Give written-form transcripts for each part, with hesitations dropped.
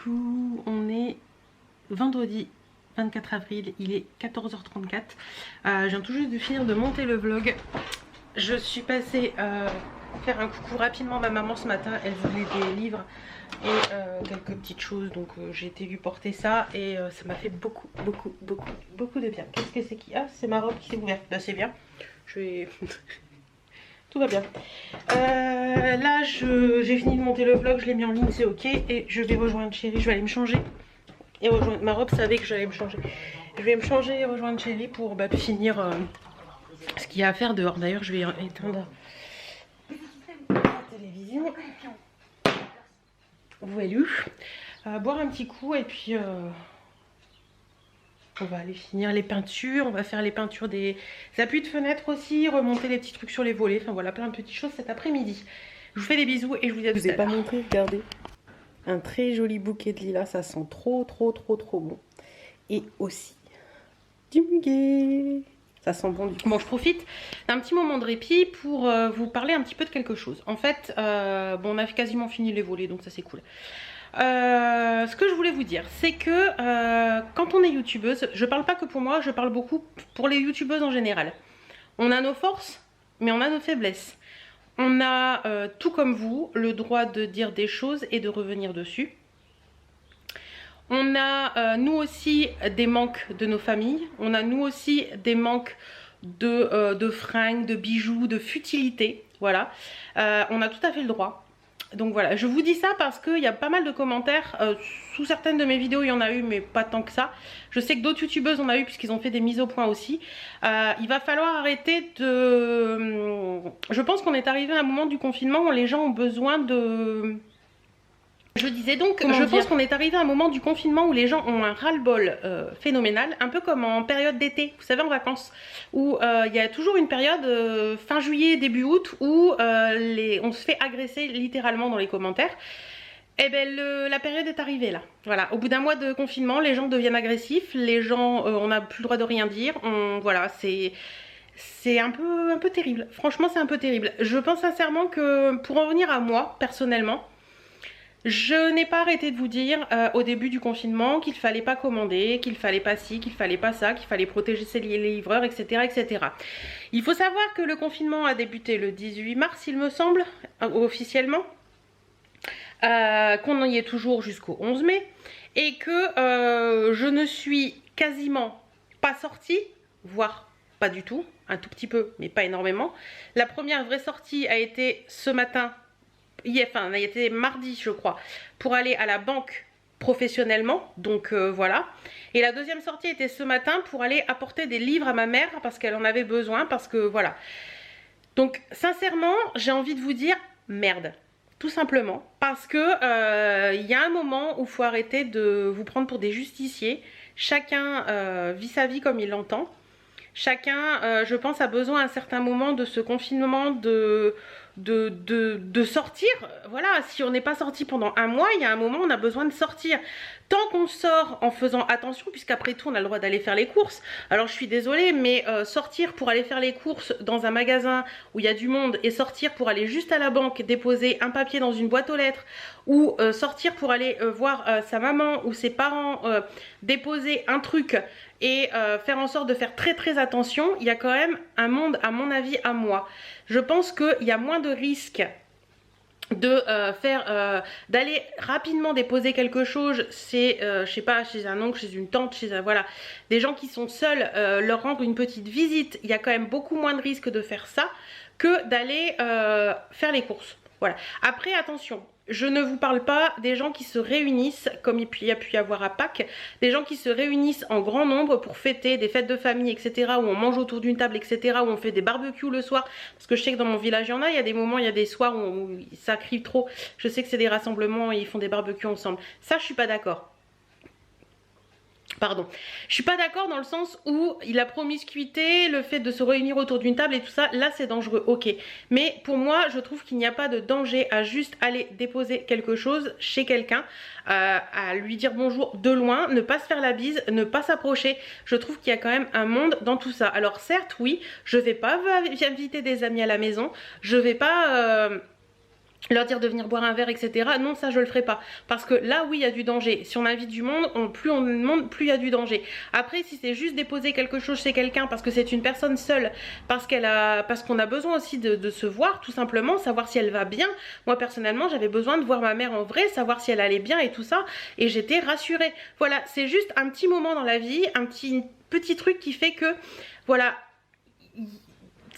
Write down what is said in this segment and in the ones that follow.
coucou, on est vendredi 24 avril, il est 14h34. Je viens tout juste de finir de monter le vlog. Je suis passée faire un coucou rapidement à ma maman ce matin, elle voulait des livres et quelques petites choses, donc j'ai été lui porter ça et ça m'a fait beaucoup de bien. Qu'est-ce que c'est qui... Ah, c'est ma robe qui s'est ouverte, là c'est bien. Je vais... Tout va bien. Là, j'ai fini de monter le vlog, je l'ai mis en ligne, c'est ok. Et je vais rejoindre Chérie, je vais aller me changer. Et rejoindre ma robe, savait que j'allais me changer. Je vais me changer et rejoindre Chérie pour finir ce qu'il y a à faire dehors. D'ailleurs, je vais éteindre la télévision. Voilà. Boire un petit coup et puis... on va aller finir les peintures, on va faire les peintures des appuis de fenêtre aussi, remonter les petits trucs sur les volets, enfin voilà, plein de petites choses cet après-midi. Je vous fais des bisous et je vous dis à tout à l'heure. Je vous ai pas montré, regardez. Un très joli bouquet de lilas, ça sent trop bon. Et aussi du muguet. Ça sent bon du coup. Bon, je profite d'un petit moment de répit pour vous parler un petit peu de quelque chose. En fait, bon, on a quasiment fini les volets, donc ça c'est cool. Ce que je voulais vous dire, c'est que quand on est youtubeuse, je parle pas que pour moi, je parle beaucoup pour les youtubeuses en général. On a nos forces, mais on a nos faiblesses. On a, tout comme vous, le droit de dire des choses et de revenir dessus. On a, nous aussi, des manques de nos familles. On a, nous aussi, des manques de fringues, de bijoux, de futilité. Voilà. On a tout à fait le droit. Donc voilà, je vous dis ça parce qu'il y a pas mal de commentaires, sous certaines de mes vidéos il y en a eu mais pas tant que ça. Je sais que d'autres youtubeuses en ont eu puisqu'ils ont fait des mises au point aussi. Il va falloir arrêter de... Je pense qu'on est arrivé à un moment du confinement où les gens ont besoin de... Je disais donc, je pense qu'on est arrivé à un moment du confinement où les gens ont un ras-le-bol phénoménal, un peu comme en période d'été, vous savez, en vacances, où il y a toujours une période fin juillet, début août, où on se fait agresser littéralement dans les commentaires. Eh ben la période est arrivée là. Voilà, au bout d'un mois de confinement, les gens deviennent agressifs, les gens, on n'a plus le droit de rien dire, voilà, c'est un peu terrible. Franchement, c'est un peu terrible. Je pense sincèrement que, pour en revenir à moi, personnellement, je n'ai pas arrêté de vous dire au début du confinement qu'il fallait pas commander, qu'il fallait pas ci, qu'il fallait pas ça, qu'il fallait protéger les livreurs, etc., etc. Il faut savoir que le confinement a débuté le 18 mars, il me semble, officiellement, qu'on y est toujours jusqu'au 11 mai, et que je ne suis quasiment pas sortie, voire pas du tout, un tout petit peu, mais pas énormément. La première vraie sortie a été ce matin, enfin, il était mardi je crois, pour aller à la banque professionnellement, donc voilà. Et la deuxième sortie était ce matin pour aller apporter des livres à ma mère parce qu'elle en avait besoin, parce que voilà. Donc sincèrement, j'ai envie de vous dire merde, tout simplement, parce que il y a un moment où il faut arrêter de vous prendre pour des justiciers. Chacun vit sa vie comme il l'entend. Chacun, je pense, a besoin à un certain moment de ce confinement, de sortir. Voilà, si on n'est pas sorti pendant un mois, il y a un moment on a besoin de sortir. Tant qu'on sort en faisant attention, puisqu'après tout on a le droit d'aller faire les courses. Alors je suis désolée, mais sortir pour aller faire les courses dans un magasin où il y a du monde, et sortir pour aller juste à la banque déposer un papier dans une boîte aux lettres, ou sortir pour aller voir sa maman ou ses parents déposer un truc et faire en sorte de faire très attention, il y a quand même un monde, à mon avis, à moi. Je pense qu'il y a moins de risques de d'aller rapidement déposer quelque chose, c'est je sais pas, chez un oncle, chez une tante, chez un, voilà, des gens qui sont seuls, leur rendre une petite visite. Il y a quand même beaucoup moins de risques de faire ça que d'aller faire les courses. Voilà. Après, attention, je ne vous parle pas des gens qui se réunissent, comme il y a pu y avoir à Pâques, des gens qui se réunissent en grand nombre pour fêter des fêtes de famille, etc., où on mange autour d'une table, etc., où on fait des barbecues le soir, parce que je sais que dans mon village, il y a des moments, il y a des soirs où ça crie trop, je sais que c'est des rassemblements et ils font des barbecues ensemble. Ça, je suis pas d'accord. Pardon, je suis pas d'accord dans le sens où la promiscuité, le fait de se réunir autour d'une table et tout ça, là c'est dangereux, ok. Mais pour moi, je trouve qu'il n'y a pas de danger à juste aller déposer quelque chose chez quelqu'un, à lui dire bonjour de loin, ne pas se faire la bise, ne pas s'approcher. Je trouve qu'il y a quand même un monde dans tout ça. Alors certes, oui, je vais pas inviter des amis à la maison, je vais pas... leur dire de venir boire un verre, etc. Non, ça je le ferai pas. Parce que là, oui, il y a du danger. Si on invite du monde, plus on demande, plus il y a du danger. Après, si c'est juste déposer quelque chose chez quelqu'un parce que c'est une personne seule, parce qu'on a besoin aussi de se voir, tout simplement, savoir si elle va bien. Moi, personnellement, j'avais besoin de voir ma mère en vrai, savoir si elle allait bien et tout ça. Et j'étais rassurée. Voilà, c'est juste un petit moment dans la vie, un petit truc qui fait que, voilà...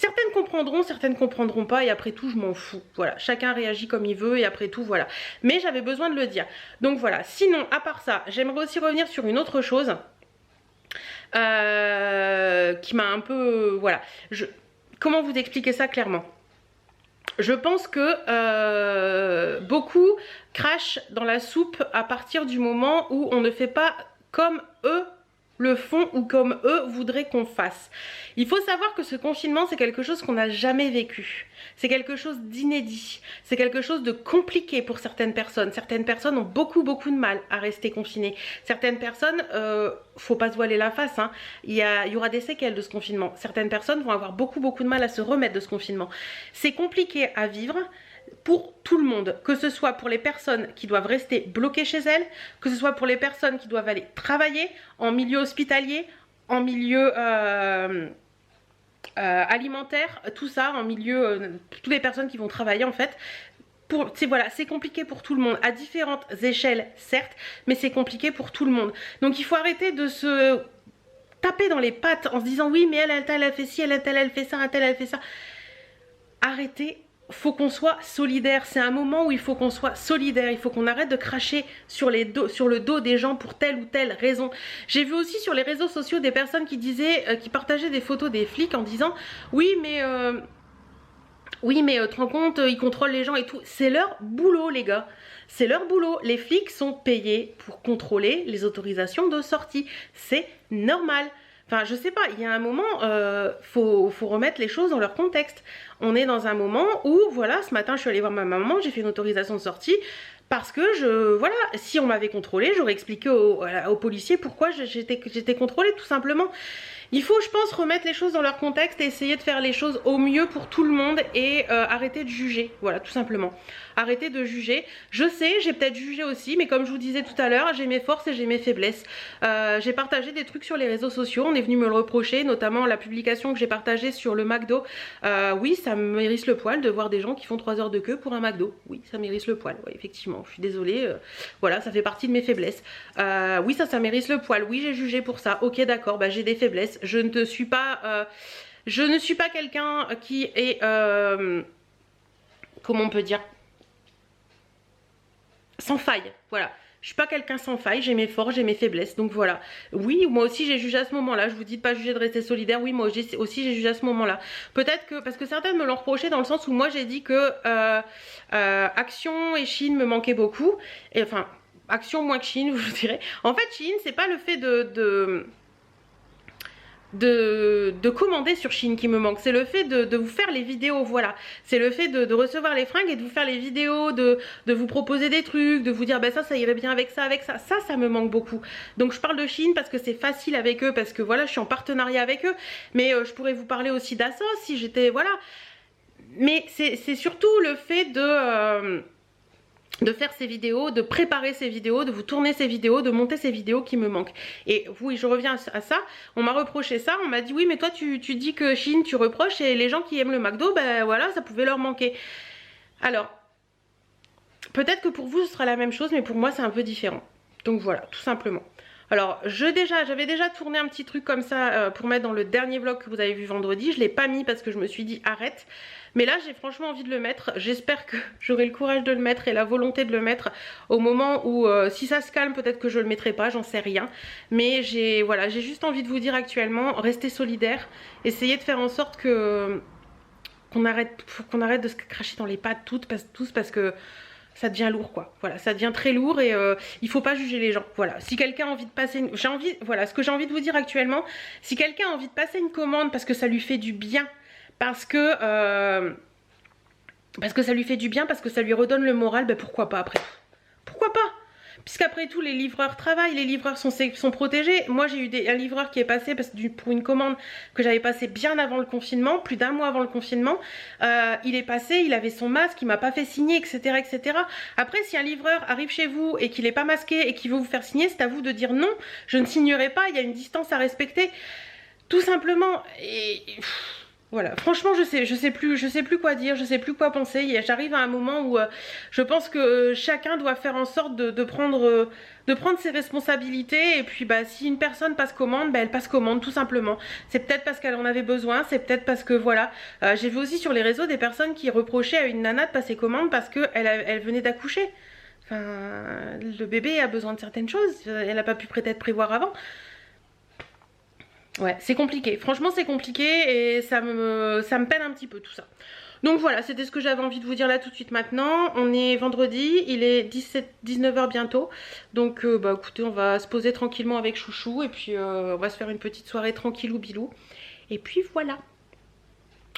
Certaines comprendront pas et après tout je m'en fous. Voilà, chacun réagit comme il veut et après tout voilà. Mais j'avais besoin de le dire. Donc voilà, sinon à part ça, j'aimerais aussi revenir sur une autre chose qui m'a un peu... Voilà, comment vous expliquer ça clairement? Je pense que beaucoup crachent dans la soupe à partir du moment où on ne fait pas comme eux le font ou comme eux voudraient qu'on fasse. Il faut savoir que ce confinement, c'est quelque chose qu'on n'a jamais vécu. C'est quelque chose d'inédit. C'est quelque chose de compliqué pour certaines personnes. Certaines personnes ont beaucoup de mal à rester confinées. Certaines personnes, faut pas se voiler la face, hein, il y aura des séquelles de ce confinement. Certaines personnes vont avoir beaucoup de mal à se remettre de ce confinement. C'est compliqué à vivre pour tout le monde, que ce soit pour les personnes qui doivent rester bloquées chez elles, que ce soit pour les personnes qui doivent aller travailler en milieu hospitalier, en milieu alimentaire, tout ça, en milieu, toutes les personnes qui vont travailler en fait. Voilà, c'est compliqué pour tout le monde, à différentes échelles certes, mais c'est compliqué pour tout le monde. Donc il faut arrêter de se taper dans les pattes en se disant oui mais elle fait ci, elle fait ça, elle fait ça. Arrêtez. Faut qu'on soit solidaire, c'est un moment où il faut qu'on soit solidaire, il faut qu'on arrête de cracher sur le dos des gens pour telle ou telle raison. J'ai vu aussi sur les réseaux sociaux des personnes qui disaient, qui partageaient des photos des flics en disant oui mais tu te rends compte, ils contrôlent les gens et tout. C'est leur boulot les gars, c'est leur boulot. Les flics sont payés pour contrôler les autorisations de sortie, c'est normal. Enfin, je sais pas, il y a un moment, faut remettre les choses dans leur contexte. On est dans un moment où, voilà, ce matin, je suis allée voir ma maman, j'ai fait une autorisation de sortie parce que voilà, si on m'avait contrôlée, j'aurais expliqué aux policiers pourquoi j'étais contrôlée, tout simplement. Il faut, je pense, remettre les choses dans leur contexte et essayer de faire les choses au mieux pour tout le monde et arrêter de juger, voilà, tout simplement. Arrêtez de juger. Je sais, j'ai peut-être jugé aussi, mais comme je vous disais tout à l'heure, j'ai mes forces et j'ai mes faiblesses. J'ai partagé des trucs sur les réseaux sociaux, on est venu me le reprocher, notamment la publication que j'ai partagée sur le McDo. Oui, ça me hérisse le poil de voir des gens qui font 3 heures de queue pour un McDo. Oui, ça m'hérisse le poil, oui, effectivement, je suis désolée. Voilà, ça fait partie de mes faiblesses. Oui, ça m'hérisse le poil. Oui, j'ai jugé pour ça. Ok, d'accord, bah j'ai des faiblesses. Je ne suis pas quelqu'un qui est comment on peut dire, sans faille, voilà. Je suis pas quelqu'un sans faille, j'ai mes forces, j'ai mes faiblesses, donc voilà. Oui, moi aussi j'ai jugé à ce moment-là, je vous dis de pas juger, de rester solidaire, oui, moi aussi j'ai jugé à ce moment-là. Peut-être que, parce que certaines me l'ont reproché dans le sens où moi j'ai dit que Action et Shein me manquaient beaucoup, et enfin, Action moins que Shein, je dirais. En fait, Shein, c'est pas le fait de commander sur Shein qui me manque, c'est le fait de vous faire les vidéos, voilà, c'est le fait de recevoir les fringues et de vous faire les vidéos, de vous proposer des trucs, de vous dire bah ça irait bien avec ça, ça me manque beaucoup. Donc je parle de Shein parce que c'est facile avec eux, parce que voilà, je suis en partenariat avec eux, mais je pourrais vous parler aussi d'Asos si j'étais, voilà, mais c'est surtout le fait de faire ces vidéos, de préparer ces vidéos, de vous tourner ces vidéos, de monter ces vidéos qui me manquent. Et oui, je reviens à ça, on m'a reproché ça, on m'a dit oui mais toi tu dis que Shein tu reproches et les gens qui aiment le McDo, ben voilà, ça pouvait leur manquer. Alors, peut-être que pour vous ce sera la même chose, mais pour moi c'est un peu différent. Donc voilà, tout simplement. Alors j'avais déjà tourné un petit truc comme ça pour mettre dans le dernier vlog que vous avez vu vendredi. Je l'ai pas mis parce que je me suis dit arrête. Mais là j'ai franchement envie de le mettre. J'espère que j'aurai le courage de le mettre et la volonté de le mettre au moment où si ça se calme peut-être que je le mettrai pas, j'en sais rien. Mais j'ai juste envie de vous dire actuellement, restez solidaires. Essayez de faire en sorte que qu'on arrête de se cracher dans les pattes tous parce que ça devient lourd quoi, voilà, ça devient très lourd et il faut pas juger les gens, voilà. Si quelqu'un a envie de passer voilà, ce que j'ai envie de vous dire actuellement, si quelqu'un a envie de passer une commande parce que ça lui fait du bien, parce que ça lui fait du bien, parce que ça lui redonne le moral, ben pourquoi pas après, pourquoi pas. puisqu'après tout les livreurs travaillent, les livreurs sont protégés. Moi j'ai eu un livreur qui est passé pour une commande que j'avais passé bien avant le confinement, plus d'1 mois avant le confinement. Il est passé, il avait son masque, il m'a pas fait signer, etc., etc. Après, si un livreur arrive chez vous et qu'il n'est pas masqué et qu'il veut vous faire signer, c'est à vous de dire non, je ne signerai pas, il y a une distance à respecter, tout simplement. Et voilà, franchement je sais plus quoi dire, je sais plus quoi penser. J'arrive à un moment où je pense que chacun doit faire en sorte de prendre ses responsabilités. Et puis bah, si une personne passe commande, bah, elle passe commande tout simplement. C'est peut-être parce qu'elle en avait besoin, c'est peut-être parce que voilà. J'ai vu aussi sur les réseaux des personnes qui reprochaient à une nana de passer commande parce qu'elle venait d'accoucher. Enfin, le bébé a besoin de certaines choses, elle n'a pas pu peut-être prévoir avant. Ouais, c'est compliqué, franchement c'est compliqué et ça me peine un petit peu tout ça. Donc voilà, c'était ce que j'avais envie de vous dire là tout de suite maintenant. On est vendredi, il est 19h bientôt. Donc bah écoutez, on va se poser tranquillement avec Chouchou et puis on va se faire une petite soirée tranquillou bilou. Et puis voilà.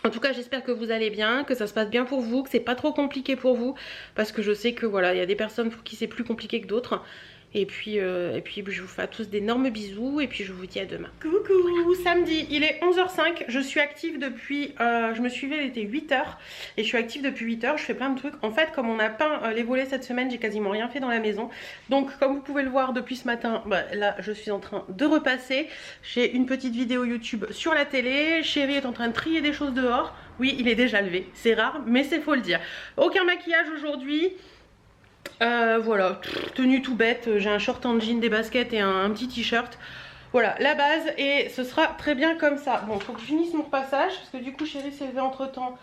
En tout cas j'espère que vous allez bien, que ça se passe bien pour vous, que c'est pas trop compliqué pour vous. Parce que je sais que voilà, il y a des personnes pour qui c'est plus compliqué que d'autres. Et puis je vous fais à tous d'énormes bisous et puis je vous dis à demain. Coucou, samedi, il est 11h05, je suis active depuis, je me suis levée, il était 8h et je suis active depuis 8h, je fais plein de trucs. En fait, comme on a peint les volets cette semaine, j'ai quasiment rien fait dans la maison. Donc comme vous pouvez le voir depuis ce matin, bah, là je suis en train de repasser. J'ai une petite vidéo YouTube sur la télé, Chéri est en train de trier des choses dehors. Oui, il est déjà levé, c'est rare mais c'est faut le dire. Aucun maquillage aujourd'hui. Voilà, tenue tout bête, j'ai un short en jean, des baskets et un petit t-shirt. Voilà, la base et ce sera très bien comme ça. Bon, faut que je finisse mon repassage parce que du coup Chéri s'est levé entre temps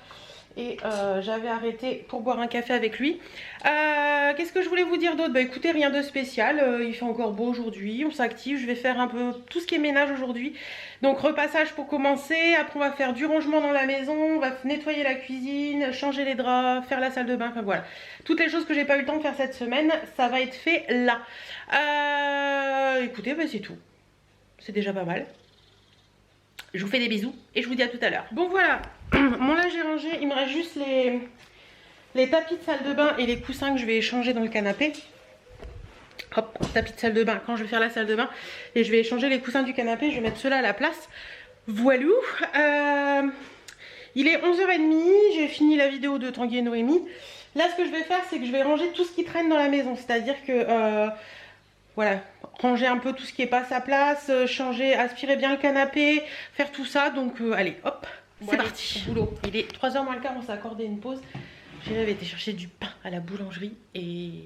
et j'avais arrêté pour boire un café avec lui. Qu'est-ce que je voulais vous dire d'autre? Bah écoutez, rien de spécial, il fait encore beau aujourd'hui, on s'active, je vais faire un peu tout ce qui est ménage aujourd'hui. Donc repassage pour commencer, après on va faire du rangement dans la maison, on va nettoyer la cuisine, changer les draps, faire la salle de bain, enfin voilà. Toutes les choses que j'ai pas eu le temps de faire cette semaine, ça va être fait là. Écoutez, bah c'est tout. C'est déjà pas mal. Je vous fais des bisous et je vous dis à tout à l'heure. Bon voilà, mon linge est rangé, il me reste juste les tapis de salle de bain et les coussins que je vais échanger dans le canapé. Hop, tapis de salle de bain quand je vais faire la salle de bain. Et je vais échanger les coussins du canapé, je vais mettre ceux-là à la place. Voilou. Il est 11h30, j'ai fini la vidéo de Tanguy et Noémie. Là ce que je vais faire c'est que je vais ranger tout ce qui traîne dans la maison. C'est-à-dire que voilà, ranger un peu tout ce qui n'est pas à sa place, changer, aspirer bien le canapé, faire tout ça. Donc allez, hop, c'est parti. Boulot. Il est 3h moins le quart, on s'est accordé une pause. J'ai été chercher du pain à la boulangerie et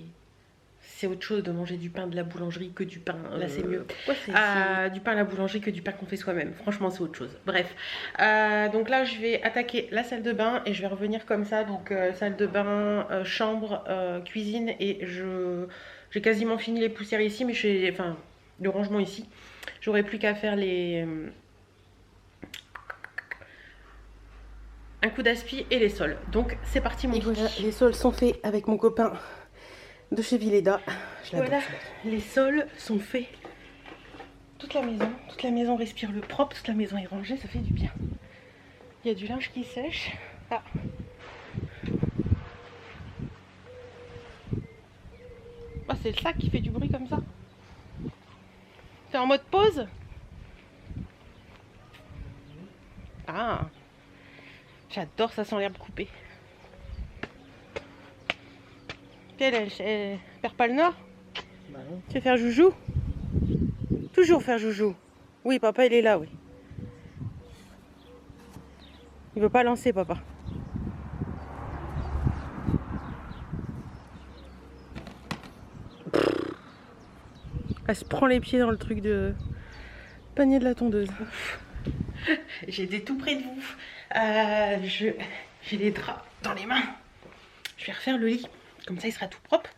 c'est autre chose de manger du pain de la boulangerie que du pain, là c'est mieux. Du pain à la boulangerie que du pain qu'on fait soi-même, franchement c'est autre chose. Bref, donc là je vais attaquer la salle de bain et je vais revenir comme ça. Donc salle de bain, chambre, cuisine et j'ai quasiment fini les poussières ici, mais enfin le rangement ici. J'aurais plus qu'à faire un coup d'aspi et les sols. Donc c'est parti mon voilà, les sols sont faits avec mon copain de chez Villeda. Voilà, les sols sont faits. Toute la maison respire le propre, toute la maison est rangée, ça fait du bien. Il y a du linge qui sèche. Ah. Oh, c'est le sac qui fait du bruit comme ça. T'es en mode pause? Ah, j'adore, ça sent l'herbe coupée. Elle perd pas le nord? Bah non. Tu veux faire joujou? Toujours faire joujou. Oui, papa il est là, oui. Il veut pas lancer, papa. Elle se prend les pieds dans le truc de panier de la tondeuse. J'étais tout près de vous. J'ai les draps dans les mains. Je vais refaire le lit. Comme ça il sera tout propre.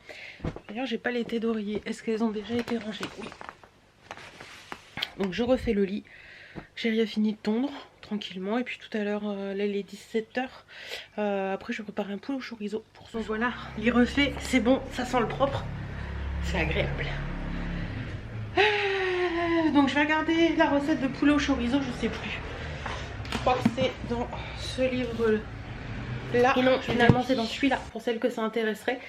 D'ailleurs j'ai pas les thés d'oreiller. Est-ce qu'elles ont déjà été rangées? Oui. Donc je refais le lit. Chéri a fini de tondre tranquillement. Et puis tout à l'heure, là il est 17h. Après je prépare un poulet au chorizo pour son. Voilà, lit refait, c'est bon, ça sent le propre. C'est agréable. Donc je vais regarder la recette de poulet au chorizo, je sais plus. Je crois que c'est dans ce livre là. Et non, finalement c'est dans celui-là, pour celles que ça intéresserait.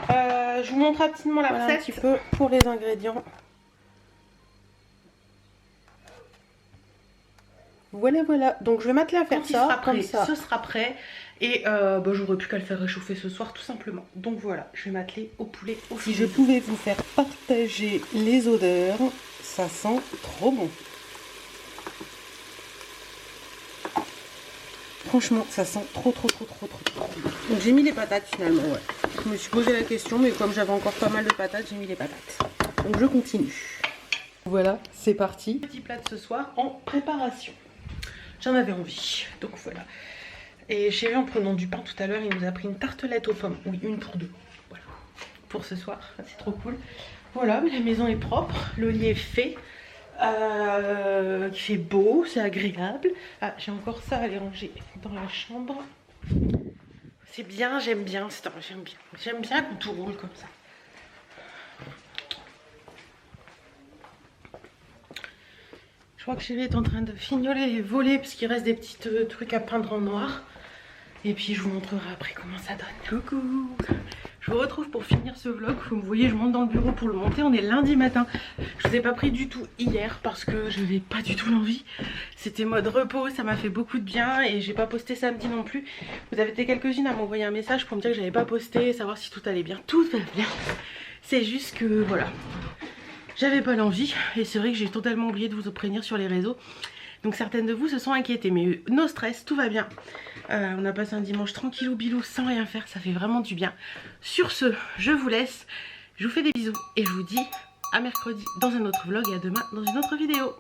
Je vous montre rapidement la recette. Un petit peu pour les ingrédients. Voilà, voilà. Donc je vais m'atteler à faire quand ça. Comme ça, ce sera prêt. Et j'aurais plus qu'à le faire réchauffer ce soir, tout simplement. Donc voilà, je vais m'atteler au poulet au Si je pouvais vous faire partager les odeurs, ça sent trop bon. Franchement, ça sent trop. Donc j'ai mis les patates finalement, ouais. Je me suis posé la question, mais comme j'avais encore pas mal de patates, j'ai mis les patates. Donc je continue. Voilà, c'est parti. Petit plat de ce soir en préparation. J'en avais envie, donc voilà. Et j'ai vu en prenant du pain tout à l'heure, il nous a pris une tartelette aux pommes. Oui, une pour deux. Voilà. Pour ce soir, c'est trop cool. Voilà, la maison est propre, le lit est fait. Il fait beau, c'est agréable. Ah, j'ai encore ça à aller ranger dans la chambre. C'est bien, j'aime bien. J'aime bien quand tout roule comme ça. Je crois que Chérie est en train de fignoler les volets parce qu'il reste des petits trucs à peindre en noir. Et puis je vous montrerai après comment ça donne. Coucou! Je vous retrouve pour finir ce vlog. Vous me voyez, je monte dans le bureau pour le monter. On est lundi matin. Je vous ai pas pris du tout hier parce que je n'avais pas du tout l'envie. C'était mode repos, ça m'a fait beaucoup de bien et j'ai pas posté samedi non plus. Vous avez été quelques-unes à m'envoyer un message pour me dire que j'avais pas posté, savoir si tout allait bien. Tout va bien. C'est juste que voilà, j'avais pas l'envie et c'est vrai que j'ai totalement oublié de vous prévenir sur les réseaux. Donc certaines de vous se sont inquiétées, mais no stress, tout va bien. On a passé un dimanche tranquillou bilou sans rien faire, ça fait vraiment du bien. Sur ce, je vous laisse, je vous fais des bisous et je vous dis à mercredi dans un autre vlog et à demain dans une autre vidéo.